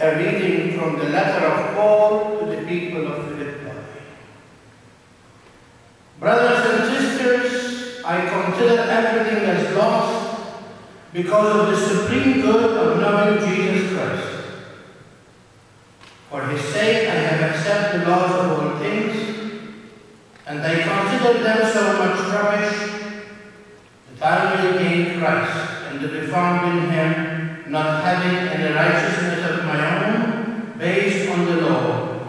A reading from the letter of Paul to the people of Philippi. Brothers and sisters, I consider everything as lost because of the supreme good of knowing Jesus Christ. For his sake I have accepted the loss of all things, and I consider them so much rubbish that I will gain Christ and to be found in him, not having any righteousness of my own based on the law,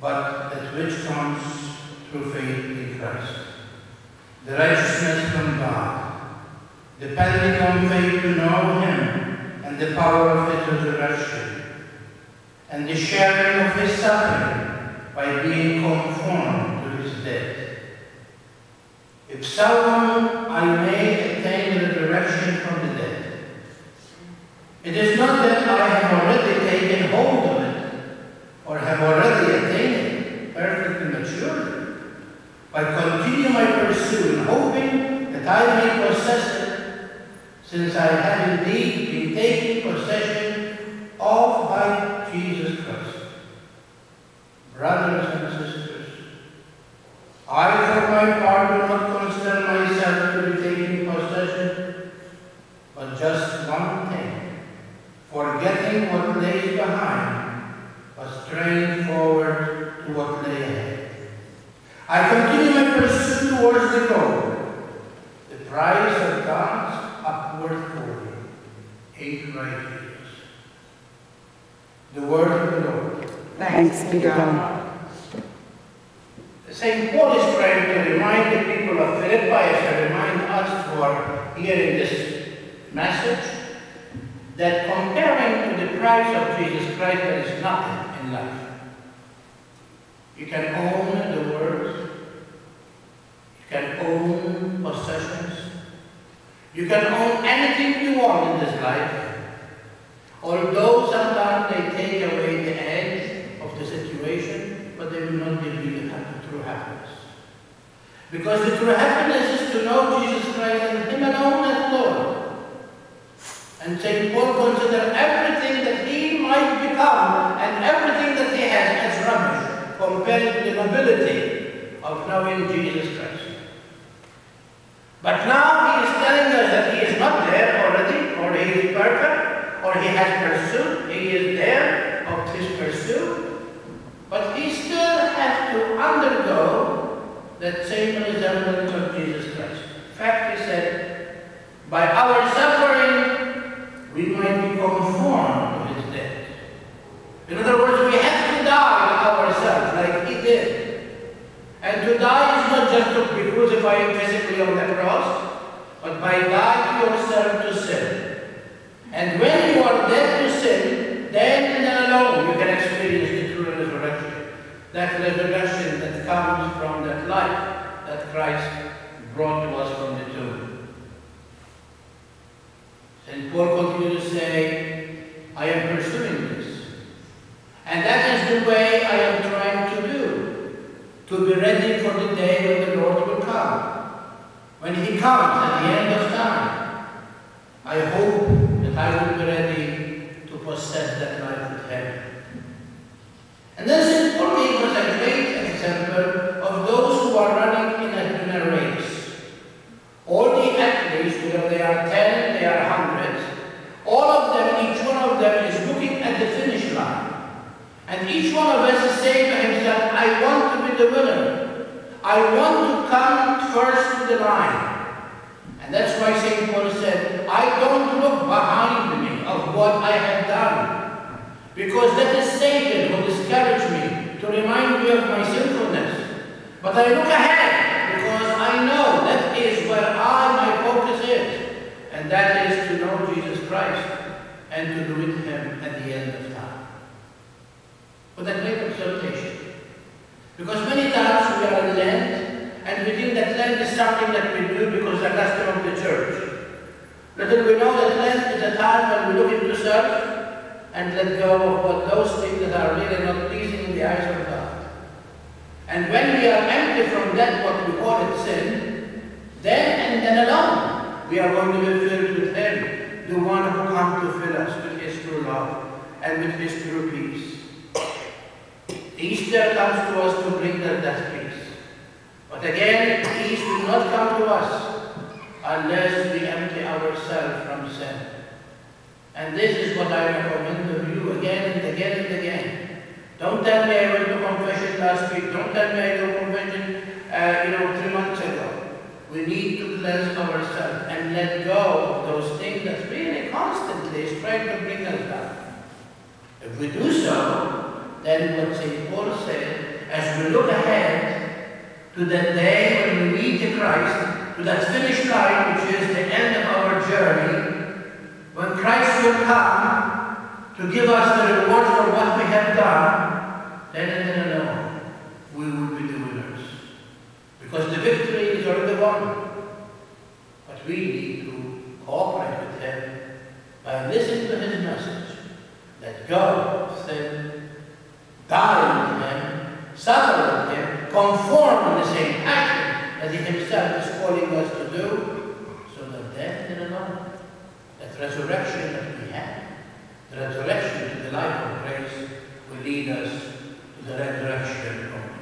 but that which comes through faith in Christ. The righteousness from God, depending on faith to know him and the power of his resurrection, and the sharing of his suffering by being conformed to his death. If so, I may attain the resurrection from the dead. It is not that I have already taken hold of it, or have already attained it, perfectly mature, but continue my pursuit, hoping that I may possess it, since I have indeed been taken possession of by Jesus Christ. Brothers and sisters, I for my part do not consider myself to be taking possession, but just one thing, forgetting what lays behind, but straining forward to what lay ahead. I continue my pursuit towards the goal, the prize of God's upward calling in Christ Jesus. The word of the Lord. Thanks be to God. St. Paul is trying to remind the people of Philippi, as I remind us who are hearing this message, that comparing to the price of Jesus Christ, there is nothing in life. You can own the world, you can own possessions, you can own anything you want in this life, although sometimes they take away the edge of the situation, but they will not give you the true happiness. Because the true happiness is to know Jesus Christ and him alone as Lord. And St. Paul considered everything that he might become and everything that he has as rubbish compared to the nobility of knowing Jesus Christ. But now he is telling us that he is not there already, or he is perfect, or he has pursued, he is there of his pursuit, but he still has to undergo that same resemblance of Jesus Christ. In fact, he said, by our suffering, we might be conformed to his death. In other words, we have to die to ourselves like he did. And to die is not just to be crucified physically on the cross, but by dying to yourself to sin. And when you are dead to sin, then and then alone you can experience the true resurrection. That resurrection that comes from that life that Christ brought to us from the tomb. St. Paul continues to say, I am pursuing this. And that is the way I am trying to do, to be ready for the day when the Lord will come. When he comes at the end of time, I hope that I will be ready to possess that life with him. And then St. Paul gave us a great example of those who are running in a race. All the athletes, whether they are 10, they are hundreds, all of them, each one of them is looking at the finish line. And each one of us is saying to himself, I want to be the winner. I want to come first to the line. And that's why St. Paul said, I don't look behind me of what I have done. Because that is Satan who discouraged me to remind me of my sinfulness. But I look ahead because I know that is where my focus is. And that is to know Jesus Christ and to be with him at the end of time. With a great exhortation. Because many times we are in Lent, and we think that Lent is something that we do because the custom of the church. Little we know that Lent is a time when we look into self and let go of what those things that are really not pleasing in the eyes of God. And when we are empty from that, what we call it sin, then and then alone, we are going to be filled with him, the one who comes to fill us with his true love and with His true peace. Easter comes to us to bring that peace. But again, peace will not come to us unless we empty ourselves from sin. And this is what I recommend of you again and again and again. Don't tell me I went to confession last week. Don't tell me I went to confession 3 months ago. We need to cleanse ourselves and let go of those things that really constantly is trying to bring us down. If we do so, then what St. Paul said, as we look ahead to that day when we meet Christ, to that finish line which is the end of our journey, when Christ will come to give us the reward for what we have done, then alone we will be the winners. Because the victory is already won. But we need to cooperate with Him by listening to His message that God of sin, die with Him, suffer with Him, conform in the same passion that He Himself is calling us to do, so that then alone, that resurrection that we have, the resurrection to the life of grace, will lead us to the resurrection of